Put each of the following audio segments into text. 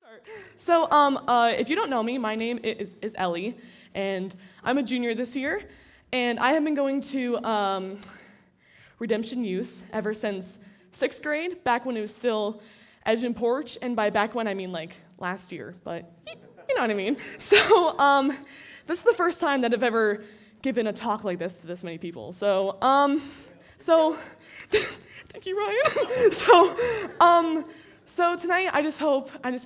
If you don't know me, my name is Ellie, and I'm a junior this year, and I have been going to Redemption Youth ever since 6th grade, back when it was still Edge and Porch, and by back when I mean like last year, but you know what I mean. This is the first time that I've ever given a talk like this to this many people. So thank you, Ryan. So tonight, I just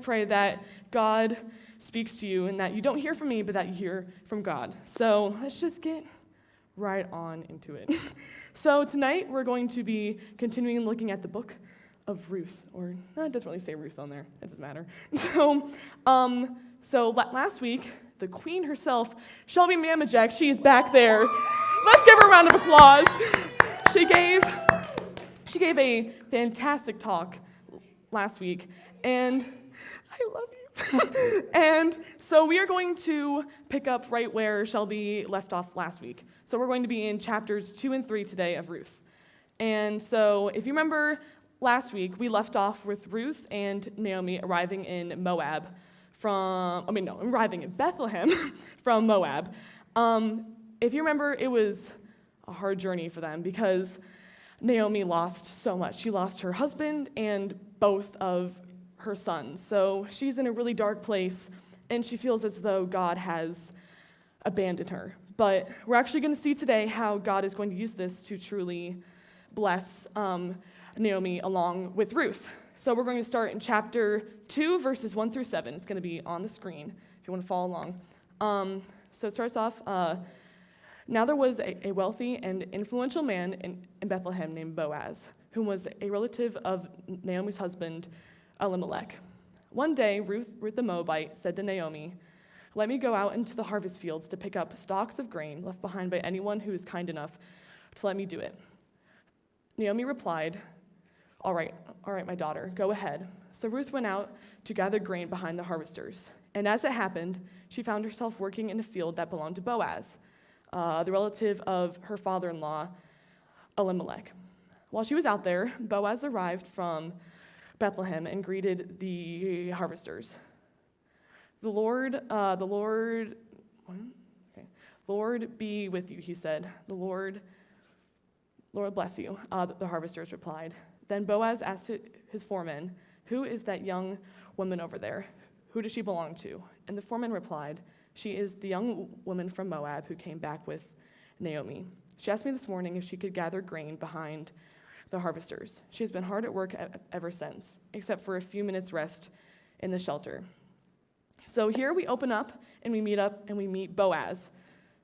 pray that God speaks to you and that you don't hear from me, but that you hear from God. So let's just get right on into it. So tonight, we're going to be continuing looking at the book of Ruth, or no, it doesn't really say Ruth on there. It doesn't matter. So last week, the queen herself, Shelby Mamajek, she is back there. Let's give her a round of applause. She gave a fantastic talk last week, and I love you. And so we are going to pick up right where Shelby left off last week. So we're going to be in chapters 2 and 3 today of Ruth. And so if you remember last week, we left off with Ruth and Naomi arriving in arriving in Bethlehem from Moab. If you remember, it was a hard journey for them because Naomi lost so much. She lost her husband and both of her sons. So she's in a really dark place, and she feels as though God has abandoned her. But we're actually going to see today how God is going to use this to truly bless Naomi along with Ruth. So we're going to start in chapter 2, verses 1 through 7. It's going to be on the screen if you want to follow along. So it starts off, now there was a wealthy and influential man in Bethlehem named Boaz, who was a relative of Naomi's husband, Elimelech. One day, Ruth the Moabite said to Naomi, "Let me go out into the harvest fields to pick up stalks of grain left behind by anyone who is kind enough to let me do it." Naomi replied, all right, my daughter, go ahead." So Ruth went out to gather grain behind the harvesters. And as it happened, she found herself working in a field that belonged to Boaz, the relative of her father-in-law, Elimelech. While she was out there, Boaz arrived from Bethlehem and greeted the harvesters. Lord be with you," he said. Lord bless you," the harvesters replied. Then Boaz asked his foreman, "Who is that young woman over there? Who does she belong to?" And the foreman replied, "She is the young woman from Moab who came back with Naomi. She asked me this morning if she could gather grain behind the harvesters. She has been hard at work ever since, except for a few minutes rest in the shelter." So here we open up and we meet Boaz,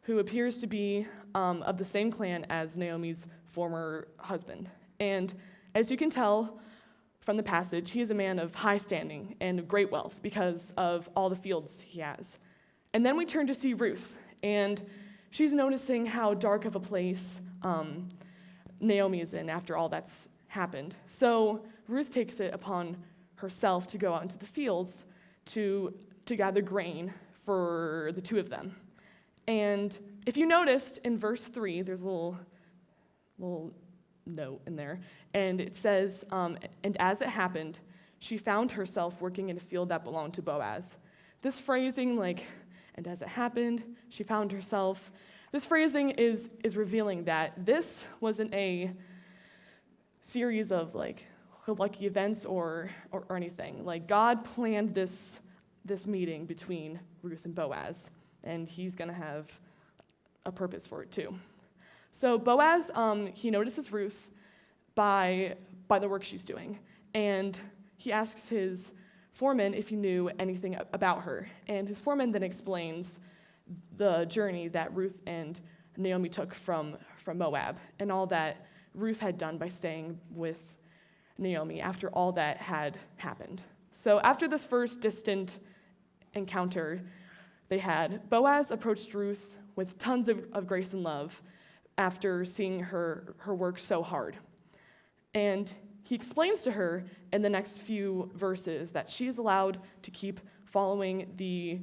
who appears to be of the same clan as Naomi's former husband. And as you can tell from the passage, he is a man of high standing and great wealth because of all the fields he has. And then we turn to see Ruth, and she's noticing how dark of a place Naomi is in after all that's happened. So Ruth takes it upon herself to go out into the fields to gather grain for the two of them. And if you noticed in verse 3, there's a little note in there, and it says, "And as it happened, she found herself working in a field that belonged to Boaz." This phrasing, "and as it happened, she found herself," this phrasing is revealing that this wasn't a series of lucky events or anything. God planned this meeting between Ruth and Boaz, and he's going to have a purpose for it too. So Boaz, he notices Ruth by the work she's doing, and he asks his foreman if he knew anything about her. And his foreman then explains the journey that Ruth and Naomi took from Moab and all that Ruth had done by staying with Naomi after all that had happened. So after this first distant encounter they had, Boaz approached Ruth with tons of grace and love after seeing her work so hard. And he explains to her in the next few verses that she is allowed to keep following the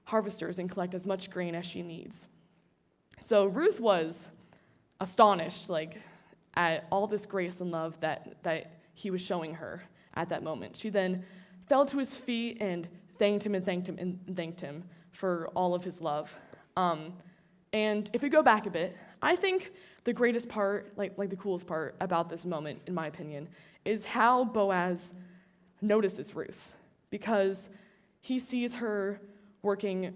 harvesters and collect as much grain as she needs. So Ruth was astonished, at all this grace and love that he was showing her at that moment. She then fell to his feet and thanked him and thanked him and thanked him for all of his love. And if we go back a bit, I think the greatest part, like the coolest part about this moment, in my opinion, is how Boaz notices Ruth, because he sees her working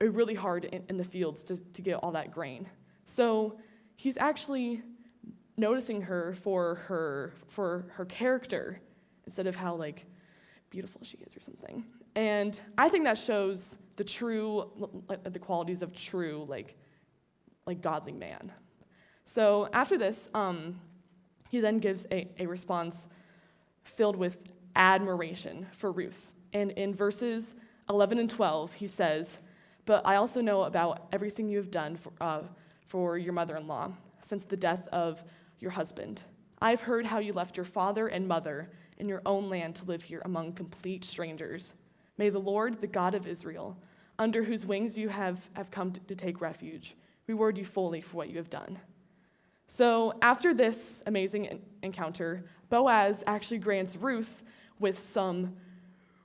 really hard in the fields to get all that grain. So he's actually noticing her for her character instead of how beautiful she is or something. And I think that shows the the qualities of true godly man. So after this, he then gives a response filled with admiration for Ruth. And in verses 11 and 12, he says, "But I also know about everything you have done for your mother-in-law since the death of your husband. I've heard how you left your father and mother in your own land to live here among complete strangers. May the Lord, the God of Israel, under whose wings you have come to take refuge, reward you fully for what you have done." So after this amazing encounter, Boaz actually grants Ruth with some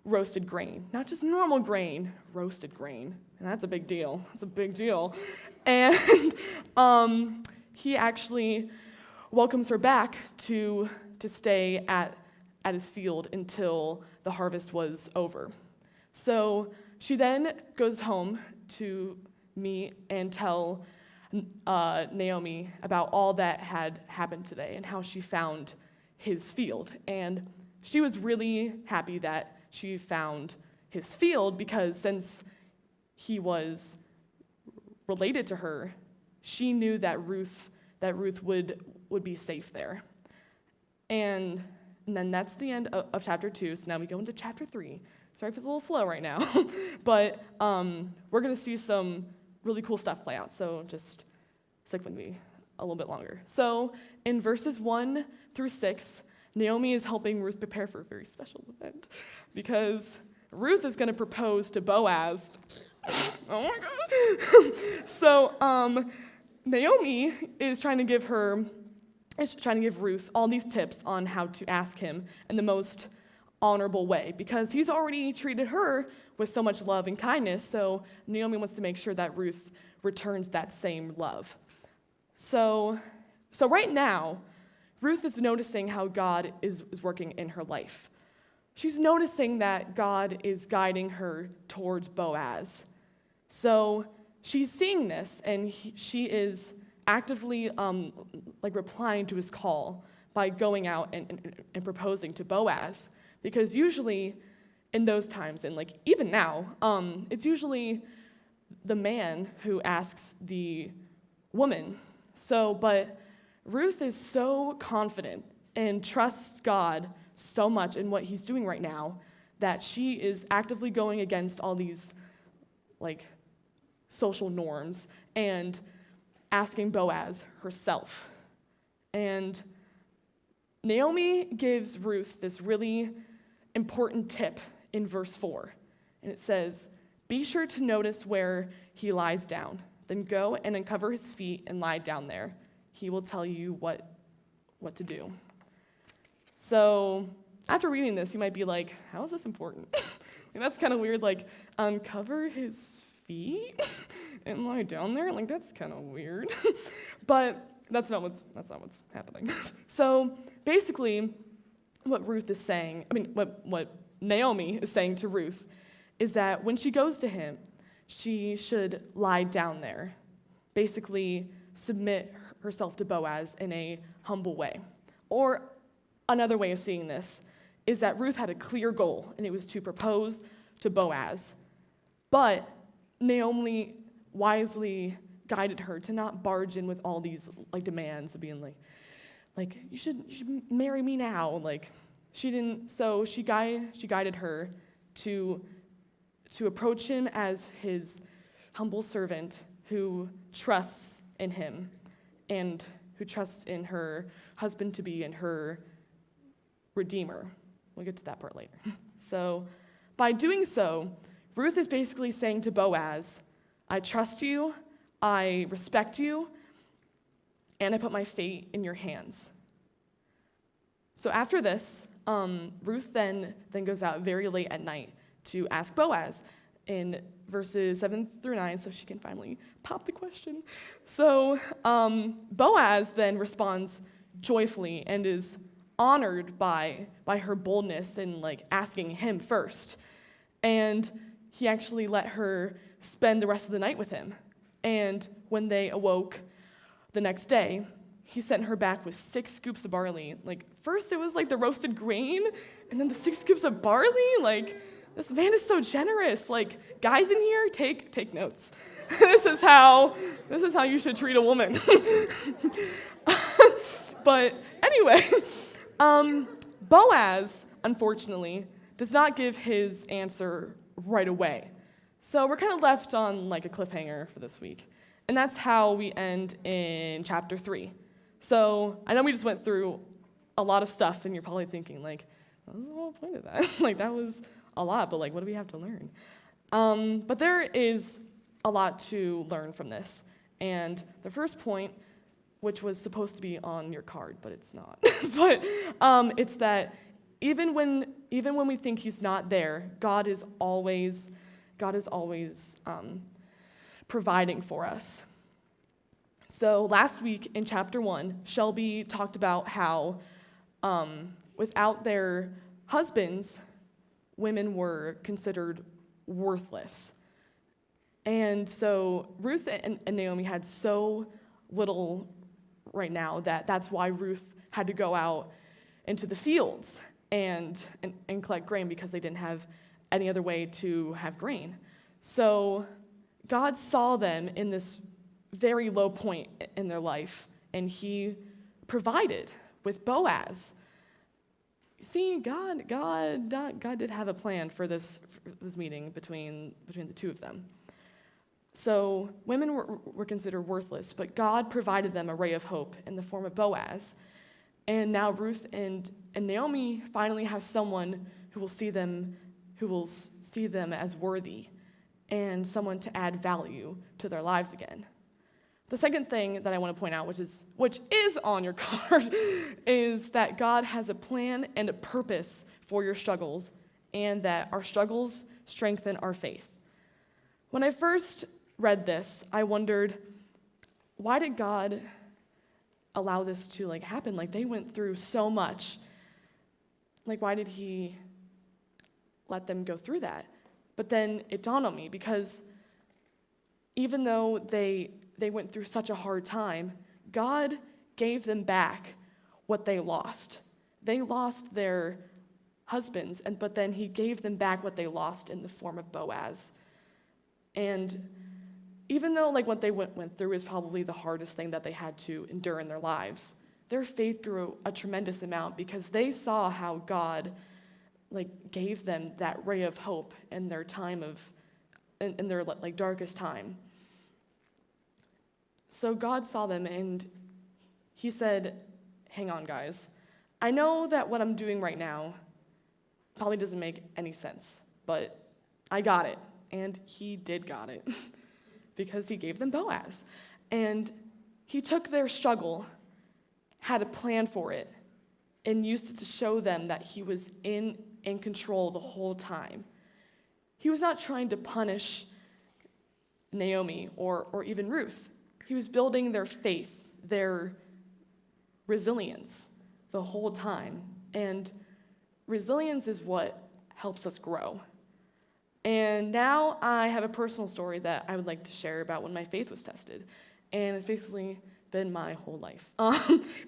roasted grain. Not just normal grain, roasted grain. And that's a big deal. That's a big deal. And he actually welcomes her back to stay at his field until the harvest was over. So she then goes home to meet and tell Naomi about all that had happened today and how she found his field. And she was really happy that she found his field, because since he was related to her, she knew that Ruth would be safe there. And then that's the end of chapter 2. So now we go into chapter 3. Sorry if it's a little slow right now, but we're going to see some really cool stuff play out. So just stick with me a little bit longer. So in verses 1 through 6, Naomi is helping Ruth prepare for a very special event, because Ruth is going to propose to Boaz. Oh my God! So Naomi is trying to give Ruth all these tips on how to ask him in the most honorable way, because he's already treated her with so much love and kindness. So Naomi wants to make sure that Ruth returns that same love. So right now, Ruth is noticing how God is working in her life. She's noticing that God is guiding her towards Boaz. So she's seeing this, and she is actively replying to his call by going out and proposing to Boaz. Because usually in those times, and even now, it's usually the man who asks the woman. But Ruth is so confident and trusts God so much in what he's doing right now that she is actively going against all these social norms and asking Boaz herself. And Naomi gives Ruth this really important tip in verse 4. And it says, "Be sure to notice where he lies down. Then go and uncover his feet and lie down there. He will tell you what to do." So after reading this, you might be like, how is this important? That's kind of weird, uncover his feet and lie down there? That's kind of weird. But that's not what's happening. So basically, what Naomi is saying to Ruth is that when she goes to him, she should lie down there, basically submit herself to Boaz in a humble way. Or another way of seeing this is that Ruth had a clear goal, and it was to propose to Boaz. But Naomi wisely guided her to not barge in with all these demands of being you should marry me now. She didn't. So she guided her to approach him as his humble servant who trusts in him and who trusts in her husband-to-be and her redeemer. We'll get to that part later. So by doing so, Ruth is basically saying to Boaz, I trust you, I respect you, and I put my fate in your hands. So after this, Ruth then goes out very late at night to ask Boaz in verses 7 through 9, so she can finally pop the question. So Boaz then responds joyfully and is honored by her boldness in asking him first. And he actually let her spend the rest of the night with him. And when they awoke the next day, he sent her back with 6 scoops of barley. First it was the roasted grain, and then the 6 scoops of barley. This man is so generous. Guys in here, take notes. This is how you should treat a woman. But anyway, Boaz, unfortunately, does not give his answer right away. So we're kind of left on a cliffhanger for this week. And that's how we end in chapter 3. So I know we just went through a lot of stuff, and you're probably thinking, what was the whole point of that? That was a lot, but what do we have to learn? But there is a lot to learn from this. And the first point, which was supposed to be on your card, but it's not. But it's that even when we think he's not there, God is always providing for us. So last week in chapter 1, Shelby talked about how without their husbands, women were considered worthless. And so Ruth and Naomi had so little right now that's why Ruth had to go out into the fields and collect grain, because they didn't have any other way to have grain. So God saw them in this very low point in their life, and he provided with Boaz. See, God did have a plan for this meeting between the two of them. So women were considered worthless, but God provided them a ray of hope in the form of Boaz. And now Ruth and Naomi finally have someone who will see them as worthy, and someone to add value to their lives again. The second thing that I want to point out, which is on your card, is that God has a plan and a purpose for your struggles, and that our struggles strengthen our faith. When I first read this, I wondered, why did God allow this to happen? They went through so much. Why did he let them go through that? But then it dawned on me, because even though they went through such a hard time, God gave them back what they lost. They lost their husbands, but then he gave them back what they lost in the form of Boaz. And even though what they went through is probably the hardest thing that they had to endure in their lives, their faith grew a tremendous amount, because they saw how God gave them that ray of hope in their time in their darkest time. So God saw them, and he said, hang on, guys. I know that what I'm doing right now probably doesn't make any sense, but I got it. And he did got it, because he gave them Boaz. And he took their struggle, had a plan for it, and used it to show them that he was in control the whole time. He was not trying to punish Naomi or even Ruth. He was building their faith, their resilience the whole time. And resilience is what helps us grow. And now I have a personal story that I would like to share about when my faith was tested. And it's basically been my whole life.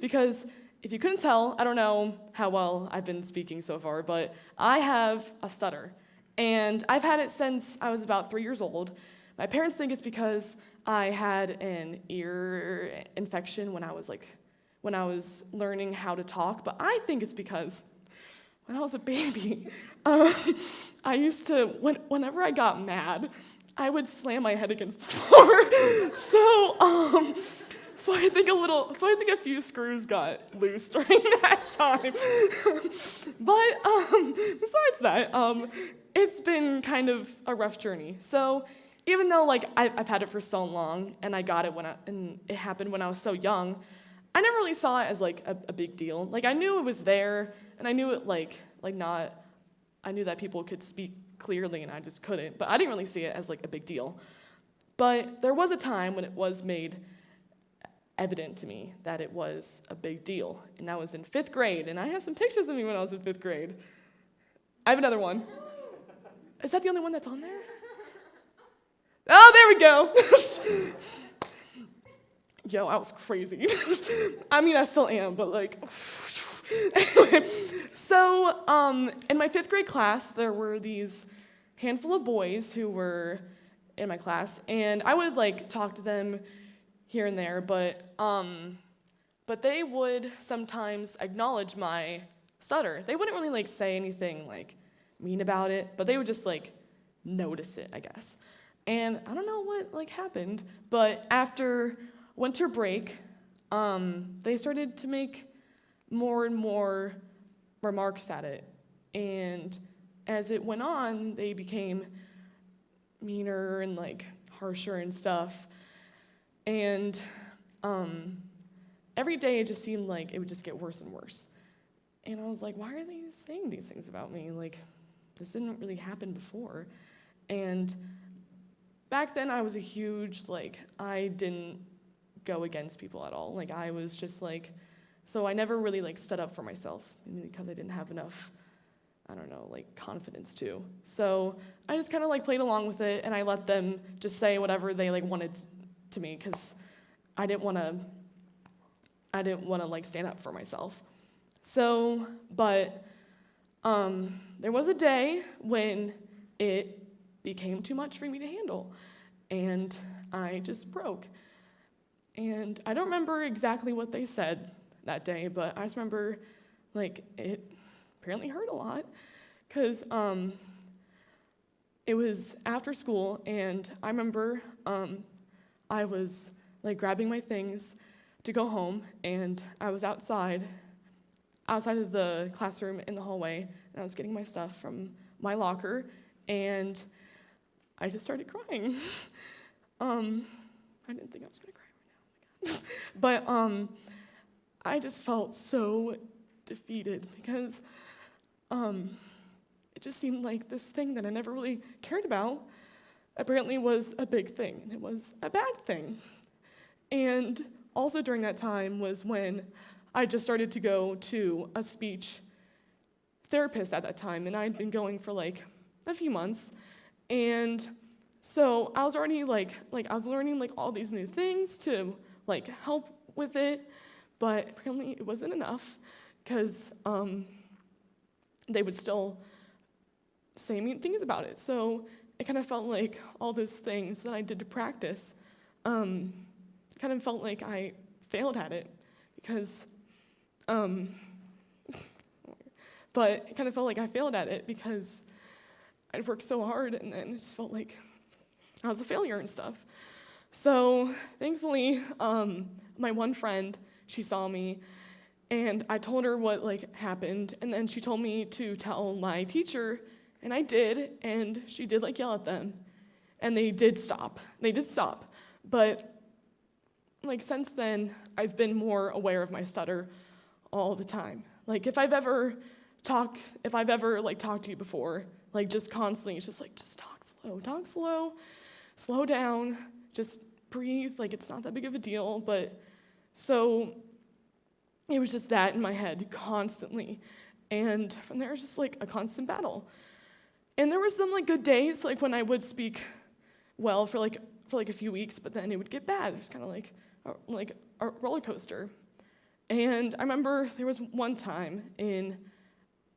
Because if you couldn't tell, I don't know how well I've been speaking so far, but I have a stutter. And I've had it since I was about 3 years old. My parents think it's because I had an ear infection when I was learning how to talk, but I think it's because when I was a baby, I used to, whenever I got mad, I would slam my head against the floor. So I think a few screws got loose during that time. But besides that, it's been kind of a rough journey. So even though I've had it for so long, and I got it and it happened when I was so young, I never really saw it as like a big deal. Like I knew it was there, and I knew it I knew that people could speak clearly and I just couldn't, but I didn't really see it as like a big deal. But there was a time when it was made evident to me that it was a big deal, and that was in 5th grade, and I have some pictures of me when I was in 5th grade. I have another one. Is that the only one that's on there? Oh, there we go. Yo, I was crazy. I mean, I still am, but like, anyway. So, in my 5th grade class, there were these handful of boys who were in my class, and I would like talk to them here and there, but they would sometimes acknowledge my stutter. They wouldn't really like say anything like mean about it, but they would just like notice it, I guess. And I don't know what like happened, but after winter break, they started to make more and more remarks at it. And as it went on, they became meaner and like harsher and stuff. And every day it just seemed like it would just get worse and worse. And I was like, why are they saying these things about me? Like, this didn't really happen before. And back then I was a huge, like, I didn't go against people at all. Like, I was just like, so I never really like stood up for myself because I didn't have enough, I don't know, like confidence to. So I just kind of like played along with it, and I let them just say whatever they like wanted to me, because I didn't want to like stand up for myself. So, but there was a day when it became too much for me to handle, and I just broke. And I don't remember exactly what they said that day, but I just remember like it apparently hurt a lot, because it was after school, and I remember I was like grabbing my things to go home, and I was outside of the classroom in the hallway, and I was getting my stuff from my locker, and I just started crying. I didn't think I was gonna cry right now, but I just felt so defeated, because it just seemed like this thing that I never really cared about apparently was a big thing, and it was a bad thing. And also during that time was when I just started to go to a speech therapist at that time, and I'd been going for like a few months. And so I was already like I was learning like all these new things to like help with it, but apparently it wasn't enough, because they would still say mean things about it. So it kind of felt like all those things that I did to practice kind of felt like I failed at it, because but it kind of felt like I failed at it because I'd worked so hard, and then it just felt like I was a failure and stuff. So thankfully, my one friend, she saw me, and I told her what like happened, and then she told me to tell my teacher, and I did, and she did like yell at them, and they did stop. But like since then, I've been more aware of my stutter all the time. Like if I've ever talked to you before, like just constantly, it's just like, just talk slow, slow down, just breathe, like it's not that big of a deal. But so it was just that in my head constantly. And from there, it was just like a constant battle. And there were some like good days, like when I would speak well for a few weeks, but then it would get bad. It was kind of like a roller coaster. And I remember there was one time in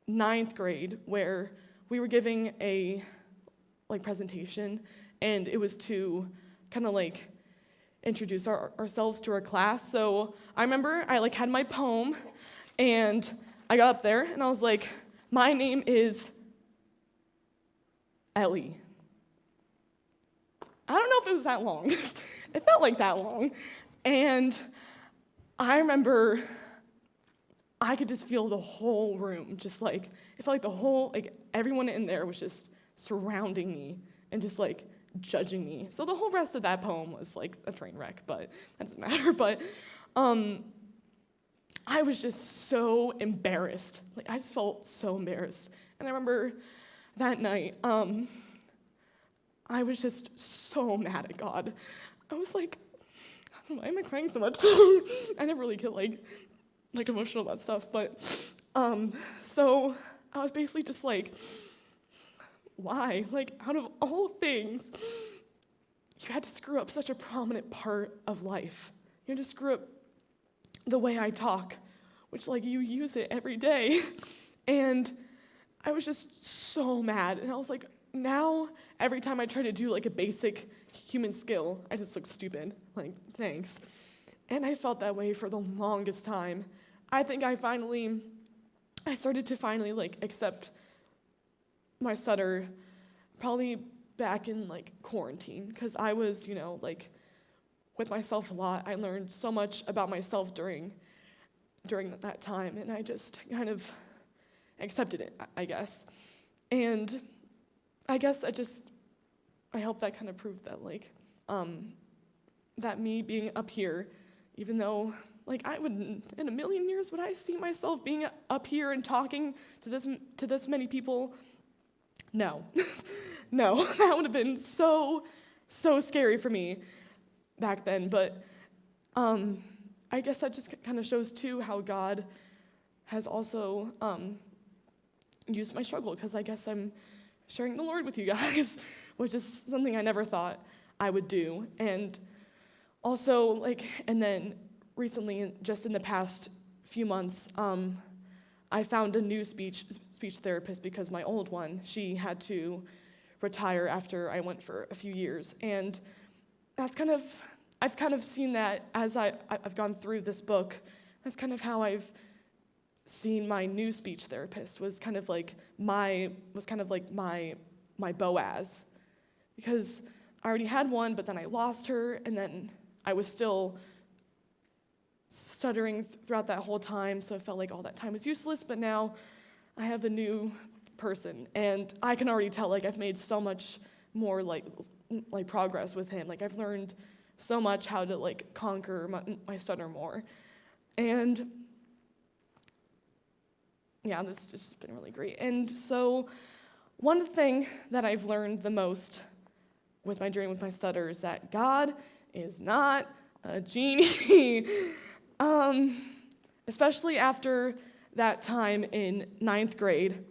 9th grade where we were giving a like presentation, and it was to kind of like introduce ourselves to our class. So I remember I like had my poem, and I got up there and I was like, my name is Ellie. I don't know if it was that long. It felt like that long. And I remember I could just feel the whole room, just like, it felt like the whole, like everyone in there was just surrounding me and just like judging me. So the whole rest of that poem was like a train wreck, but that doesn't matter. But I was just so embarrassed. Like, I just felt so embarrassed. And I remember that night, I was just so mad at God. I was like, why am I crying so much? I never really get like emotional about stuff, but so I was basically just like, why? Like, out of all things, you had to screw up such a prominent part of life. You had to screw up the way I talk, which like you use it every day. And I was just so mad. And I was like, now every time I try to do like a basic human skill, I just look stupid. Like, thanks. And I felt that way for the longest time. I think I started to finally like accept my stutter probably back in like quarantine, because I was, like with myself a lot. I learned so much about myself during that time, and I just kind of accepted it, I guess. And I guess I hope that kind of proved that like that me being up here, even though like I wouldn't in a million years would I see myself being up here and talking to this many people. No. No, that would have been so scary for me back then. But I guess that just kind of shows too how God has also used my struggle, because I guess I'm sharing the Lord with you guys, which is something I never thought I would do. And also, and then recently, just in the past few months, I found a new speech therapist, because my old one, she had to retire after I went for a few years. And I've kind of seen that as I've gone through this book. That's kind of how I've seen my new speech therapist was kind of like my Boaz, because I already had one, but then I lost her, and then I was still stuttering throughout that whole time, so it felt like all that time was useless. But now I have a new person, and I can already tell like I've made so much more like progress with him. Like, I've learned so much how to like conquer my stutter more. And yeah, this has just been really great. And so one thing that I've learned the most with my journey with my stutter is that God is not a genie. Especially after that time in 9th grade,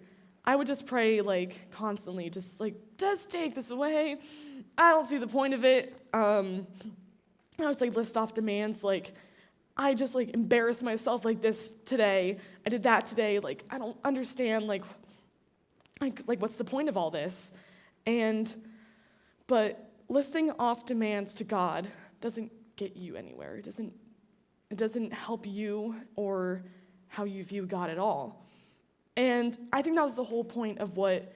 I would just pray like constantly, just take this away. I don't see the point of it. I was like list off demands, like I just like embarrassed myself like this today. I did that today. Like, I don't understand like what's the point of all this? But listing off demands to God doesn't get you anywhere. It doesn't help you or how you view God at all. And I think that was the whole point of what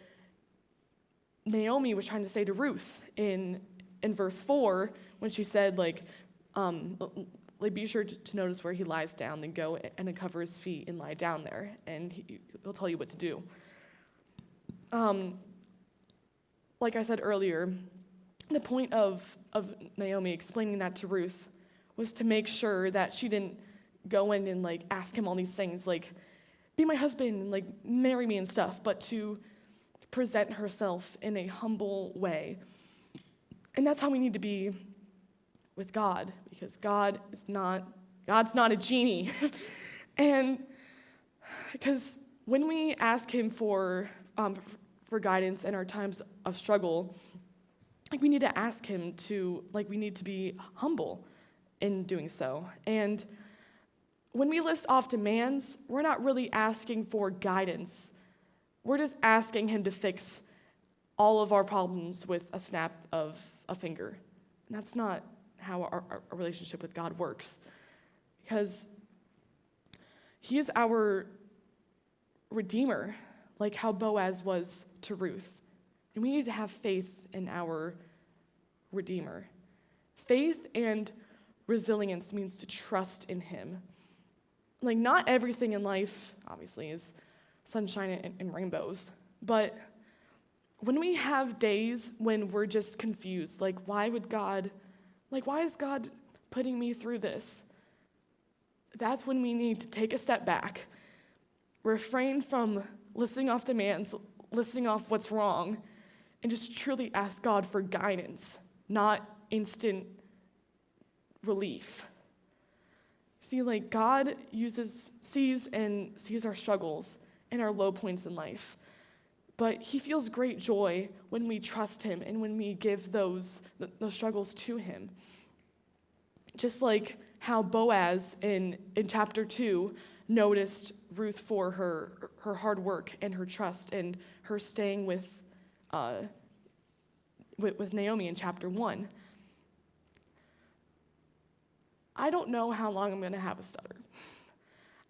Naomi was trying to say to Ruth in verse 4, when she said, be sure to notice where he lies down, then go and uncover his feet and lie down there, and he'll tell you what to do. Like I said earlier, the point of Naomi explaining that to Ruth was to make sure that she didn't go in and ask him all these things, be my husband, marry me and stuff, but to present herself in a humble way. And that's how we need to be with God, because God's not a genie. And because when we ask him for guidance in our times of struggle, we need to ask him to, we need to be humble in doing so. And when we list off demands, we're not really asking for guidance. We're just asking him to fix all of our problems with a snap of a finger. And that's not how our relationship with God works, because he is our Redeemer, like how Boaz was to Ruth. And we need to have faith in our Redeemer. Faith and resilience means to trust in him. Not everything in life, obviously, is sunshine and rainbows. But when we have days when we're just confused, why is God putting me through this? that's when we need to take a step back, refrain from listing off demands, listing off what's wrong, and just truly ask God for guidance, not instant relief. See, like God sees our struggles and our low points in life, but he feels great joy when we trust him and when we give those struggles to him. Just like how Boaz in chapter 2 noticed Ruth for her hard work and her trust and her staying with Naomi in chapter 1. I don't know how long I'm going to have a stutter.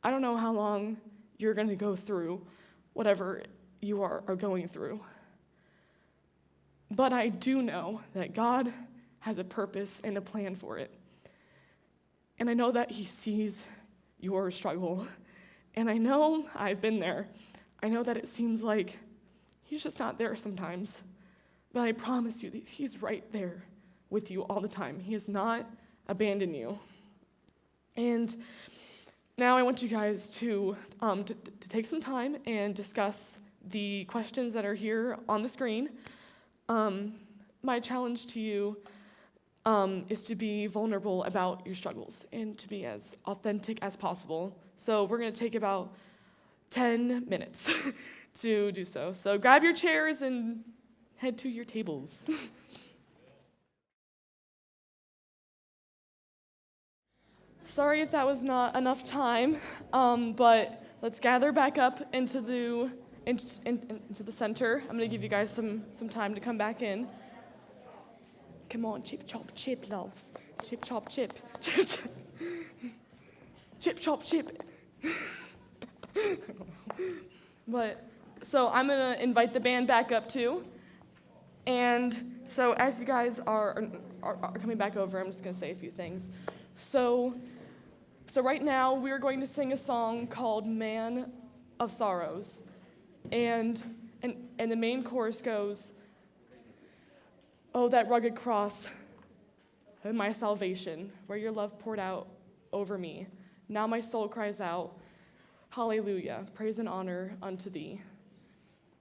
I don't know how long you're going to go through whatever you are going through. But I do know that God has a purpose and a plan for it. And I know that he sees your struggle. And I know I've been there. I know that it seems like he's just not there sometimes. But I promise you that he's right there with you all the time. He has not abandoned you. And now I want you guys to take some time and discuss the questions that are here on the screen. My challenge to you is to be vulnerable about your struggles and to be as authentic as possible. So we're going to take about 10 minutes to do so. So grab your chairs and head to your tables. Sorry if that was not enough time, but let's gather back up into the center. I'm going to give you guys some time to come back in. Come on, chip, chop, chip, loves. Chip, chop, chip. Chip, chip, chop, chip. So I'm going to invite the band back up too. And so as you guys are coming back over, I'm just going to say a few things. So right now, we're going to sing a song called Man of Sorrows. And the main chorus goes, "Oh, that rugged cross of my salvation, where your love poured out over me. Now my soul cries out, hallelujah, praise and honor unto thee."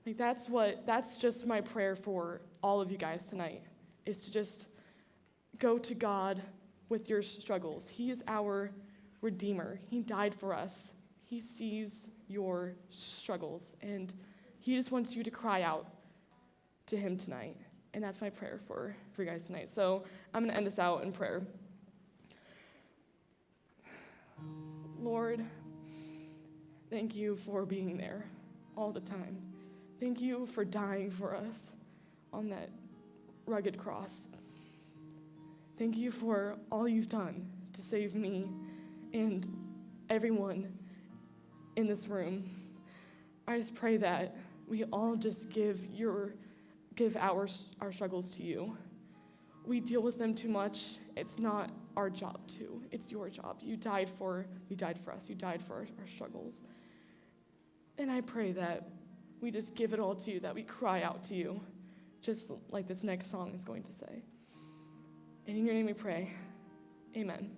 Like that's just my prayer for all of you guys tonight, is to just go to God with your struggles. He is our Redeemer. He died for us. He sees your struggles, and he just wants you to cry out to him tonight. And that's my prayer for you guys tonight. So I'm going to end this out in prayer. Lord, thank you for being there all the time. Thank you for dying for us on that rugged cross. Thank you for all you've done to save me and everyone in this room. I just pray that we all just give our struggles to you. We deal with them too much. It's not our job to. It's your job. You died for us. You died for our struggles. And I pray that we just give it all to you, that we cry out to you, just like this next song is going to say. And in your name we pray. Amen.